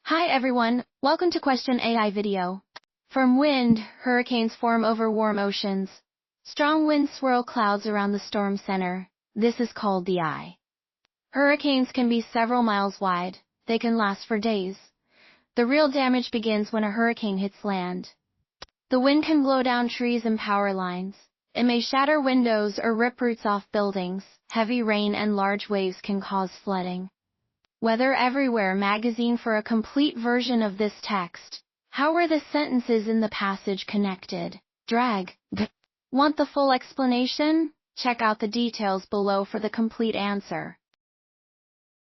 Hi everyone, welcome to Question AI video. From wind, hurricanes form over warm oceans. Strong winds swirl clouds around the storm center. This is called the eye. Hurricanes can be several miles wide. They can last for days. The real damage begins when a hurricane hits land. The wind can blow down trees and power lines. It may shatter windows or rip roots off buildings. Heavy rain and large waves can cause flooding. Weather Everywhere magazine for a complete version of this text. How are the sentences in the passage connected? Drag. Want the full explanation? Check out the details below for the complete answer.